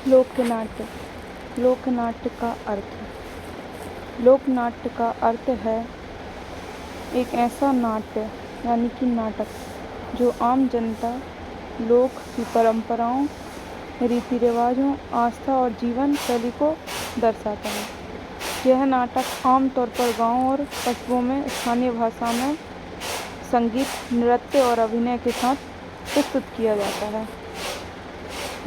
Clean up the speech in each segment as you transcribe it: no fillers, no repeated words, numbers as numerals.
लोकनाट्य। लोकनाट्य का अर्थ। लोकनाट्य का अर्थ है एक ऐसा नाट्य यानी कि नाटक जो आम जनता, लोक की परंपराओं, रीति रिवाजों, आस्था और जीवन शैली को दर्शाता है। यह नाटक आमतौर पर गाँव और कस्बों में स्थानीय भाषा में संगीत, नृत्य और अभिनय के साथ प्रस्तुत किया जाता है।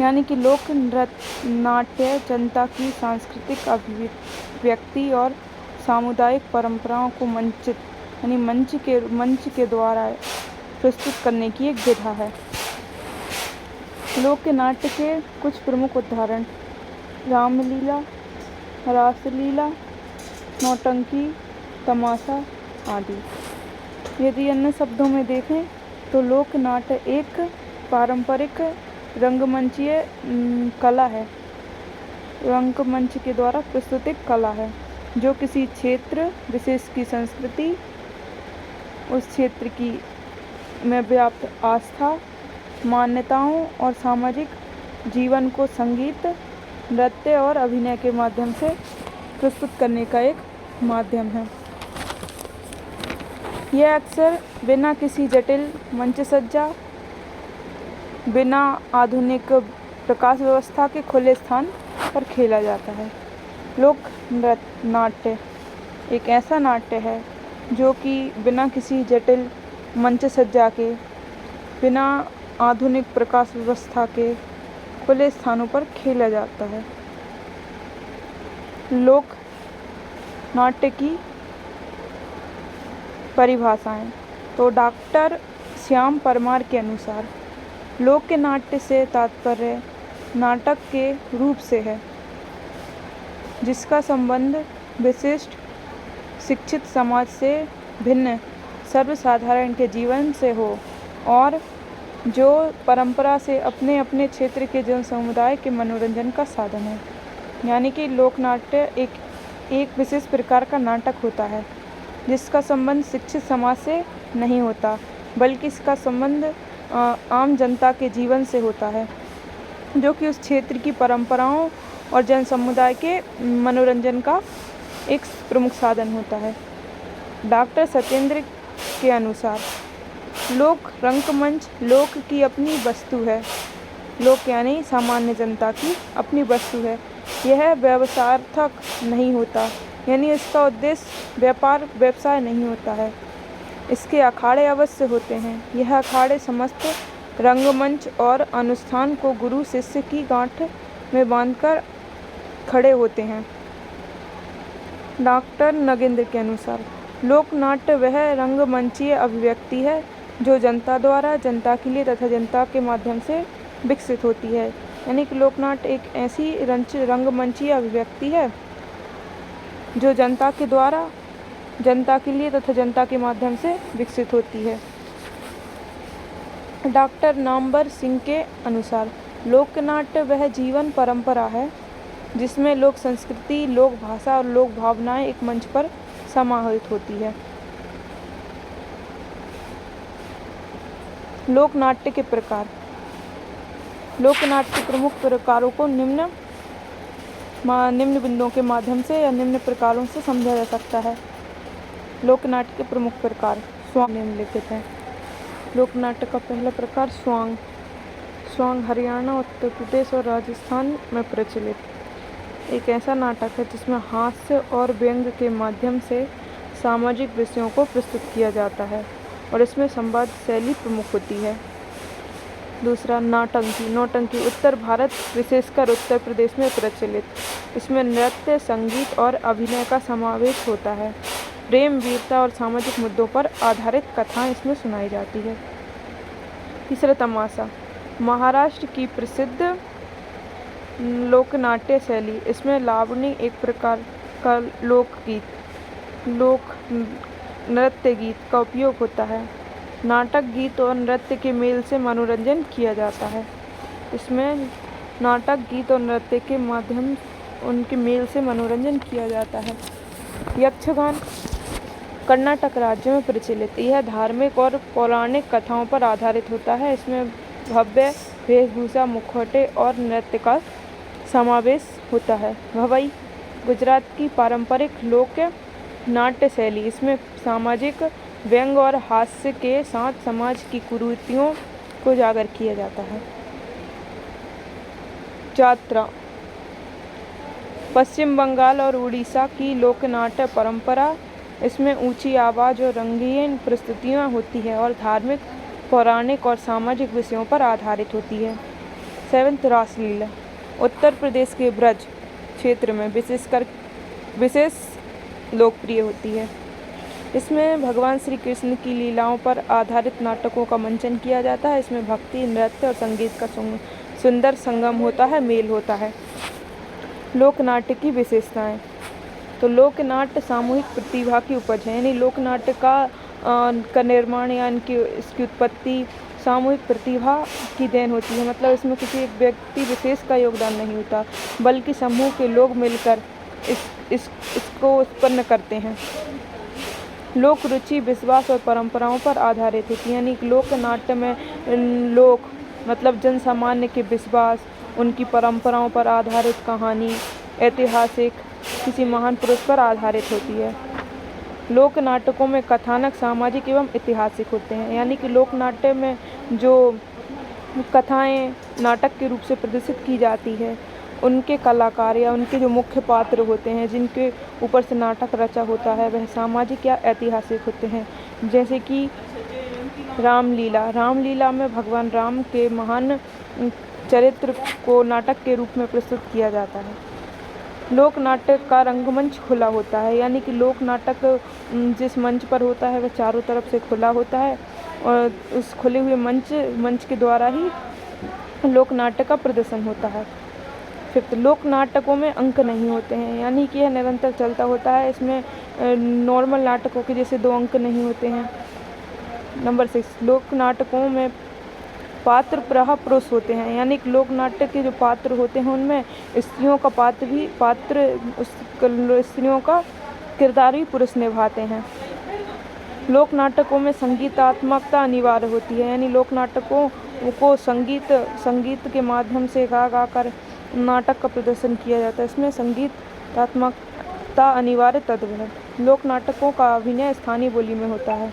यानी कि लोक नाट्य जनता की सांस्कृतिक अभिव्यक्ति और सामुदायिक परंपराओं को मंच के द्वारा प्रस्तुत करने की एक विधा है। लोक नाट्य के कुछ प्रमुख उदाहरण: रामलीला, रासलीला, नौटंकी, तमाशा आदि। यदि अन्य शब्दों में देखें तो लोक नाट्य एक पारंपरिक रंगमंचीय कला है, रंगमंच के द्वारा प्रस्तुत एक कला है जो किसी क्षेत्र विशेष की संस्कृति, उस क्षेत्र की में व्याप्त आस्था, मान्यताओं और सामाजिक जीवन को संगीत, नृत्य और अभिनय के माध्यम से प्रस्तुत करने का एक माध्यम है। यह अक्सर बिना किसी जटिल मंच सज्जा, बिना आधुनिक प्रकाश व्यवस्था के खुले स्थान पर खेला जाता है। लोक नाट्य एक ऐसा नाट्य है जो कि बिना किसी जटिल मंच सज्जा के, बिना आधुनिक प्रकाश व्यवस्था के खुले स्थानों पर खेला जाता है। लोक नाट्य की परिभाषाएं। तो डॉक्टर श्याम परमार के अनुसार लोक नाट्य से तात्पर्य नाटक के रूप से है जिसका संबंध विशिष्ट शिक्षित समाज से भिन्न सर्वसाधारण के जीवन से हो और जो परंपरा से अपने अपने क्षेत्र के जन समुदाय के मनोरंजन का साधन है। यानी कि लोक नाट्य एक विशेष प्रकार का नाटक होता है जिसका संबंध शिक्षित समाज से नहीं होता, बल्कि इसका संबंध आम जनता के जीवन से होता है जो कि उस क्षेत्र की परंपराओं और जन समुदाय के मनोरंजन का एक प्रमुख साधन होता है। डॉक्टर सत्येंद्र के अनुसार लोक रंगमंच लोक की अपनी वस्तु है। लोक यानी सामान्य जनता की अपनी वस्तु है। यह व्यवसायार्थक नहीं होता, यानी इसका उद्देश्य व्यापार व्यवसाय नहीं होता है। इसके अखाड़े अवश्य होते हैं। यह अखाड़े समस्त रंगमंच और अनुष्ठान को गुरु शिष्य की गांठ में बांधकर खड़े होते हैं। डॉक्टर नगेंद्र के अनुसार लोक नाट्य वह रंगमंचीय अभिव्यक्ति है जो जनता द्वारा, जनता के लिए तथा जनता के माध्यम से विकसित होती है। यानी कि लोक नाट्य एक ऐसी रंगमंचीय अभिव्यक्ति है जो जनता के द्वारा, जनता के लिए तथा जनता के माध्यम से विकसित होती है। डॉक्टर नामवर सिंह के अनुसार लोक नाट्य वह जीवन परंपरा है जिसमें लोक संस्कृति, लोक भाषा और लोक भावनाएं एक मंच पर समाहित होती है। लोक नाट्य के प्रकार। लोक नाट्य के प्रमुख प्रकारों को निम्न बिंदुओं के माध्यम से या निम्न प्रकारों से समझा जा सकता है। लोक नाट्य के प्रमुख प्रकार स्वांग निम्नलिखित हैं। लोक नाट्य का पहला प्रकार स्वांग। स्वांग हरियाणा, उत्तर प्रदेश और राजस्थान में प्रचलित एक ऐसा नाटक है जिसमें हास्य और व्यंग्य के माध्यम से सामाजिक विषयों को प्रस्तुत किया जाता है और इसमें संवाद शैली प्रमुख होती है। दूसरा नौटंकी। नौटंकी उत्तर भारत, विशेषकर उत्तर प्रदेश में प्रचलित। इसमें नृत्य, संगीत और अभिनय का समावेश होता है। प्रेम, वीरता और सामाजिक मुद्दों पर आधारित कथाएं इसमें सुनाई जाती है। तीसरा तमाशा। महाराष्ट्र की प्रसिद्ध लोक नाट्य शैली। इसमें लावणी एक प्रकार का लोक नृत्य गीत का उपयोग होता है। नाटक, गीत और नृत्य के मेल से मनोरंजन किया जाता है। इसमें नाटक, गीत और नृत्य के माध्यम उनके मेल से मनोरंजन किया जाता है। यक्षगान कर्नाटक राज्य में प्रचलित। यह धार्मिक और पौराणिक कथाओं पर आधारित होता है। इसमें भव्य वेशभूषा, मुखौटे और नृत्य का समावेश होता है। भवाई गुजरात की पारंपरिक लोक नाट्य शैली, इसमें सामाजिक व्यंग और हास्य के साथ समाज की कुरीतियों को उजागर किया जाता है। जात्रा पश्चिम बंगाल और उड़ीसा की लोक नाट्य परंपरा, इसमें ऊंची आवाज़ और रंगीन प्रस्तुतियाँ होती है और धार्मिक, पौराणिक और सामाजिक विषयों पर आधारित होती है। 7th रासलीला उत्तर प्रदेश के ब्रज क्षेत्र में विशेष लोकप्रिय होती है। इसमें भगवान श्री कृष्ण की लीलाओं पर आधारित नाटकों का मंचन किया जाता है। इसमें भक्ति, नृत्य और संगीत का सुंदर संगम होता है, मेल होता है। लोक नाट्य की विशेषताएं। तो लोक नाट्य सामूहिक प्रतिभा की उपज है, यानी लोक नाट्य का निर्माण या इसकी उत्पत्ति सामूहिक प्रतिभा की देन होती है। मतलब इसमें किसी एक व्यक्ति विशेष का योगदान नहीं होता, बल्कि समूह के लोग मिलकर इसको उत्पन्न करते हैं। लोक रुचि, विश्वास और परंपराओं पर आधारित होती है, यानी लोक नाट्य में लोक मतलब जन सामान्य के विश्वास, उनकी परंपराओं पर आधारित कहानी, ऐतिहासिक किसी महान पुरुष पर आधारित होती है। लोक नाटकों में कथानक सामाजिक एवं ऐतिहासिक होते हैं, यानी कि लोक नाट्य में जो कथाएं नाटक के रूप से प्रदर्शित की जाती है, उनके कलाकार या उनके जो मुख्य पात्र होते हैं जिनके ऊपर से नाटक रचा होता है, वह सामाजिक या ऐतिहासिक होते हैं। जैसे कि रामलीला में भगवान राम के महान चरित्र को नाटक के रूप में प्रस्तुत किया जाता है। लोक नाटक का रंगमंच खुला होता है, यानी कि लोक नाटक जिस मंच पर होता है वह चारों तरफ से खुला होता है और उस खुले हुए मंच के द्वारा ही लोक नाटक का प्रदर्शन होता है। 5th लोक नाटकों में अंक नहीं होते हैं, यानी कि यह निरंतर चलता होता है। इसमें नॉर्मल नाटकों के जैसे 2 अंक नहीं होते हैं। नंबर 6 लोक नाटकों में पात्र प्रायः पुरुष होते हैं, यानी कि लोक नाट्य के जो पात्र होते हैं उनमें स्त्रियों का किरदार भी पुरुष निभाते हैं। लोक नाटकों में संगीतात्मकता अनिवार्य होती है, यानी लोक नाटकों को संगीत के माध्यम से गा कर नाटक का प्रदर्शन किया जाता है। इसमें संगीतात्मकता अनिवार्य तत्व है। लोक नाटकों का अभिनय स्थानीय बोली में होता है।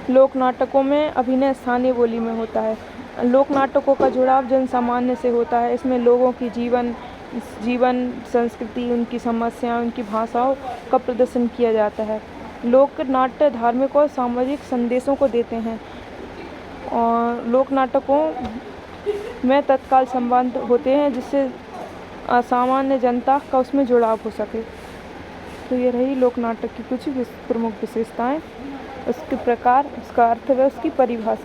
लोक नाटकों में अभिनय स्थानीय बोली में होता है। लोक नाटकों का जुड़ाव जन सामान्य से होता है। इसमें लोगों की जीवन संस्कृति, उनकी समस्याएं, उनकी भाषाओं का प्रदर्शन किया जाता है। लोक नाट्य धार्मिक और सामाजिक संदेशों को देते हैं और लोक नाटकों में तत्काल संबंध होते हैं जिससे सामान्य जनता का उसमें जुड़ाव हो सके। तो ये रही लोक नाटक की कुछ प्रमुख विशेषताएं, उसके प्रकार, उसका अर्थ व उसकी परिभाषा।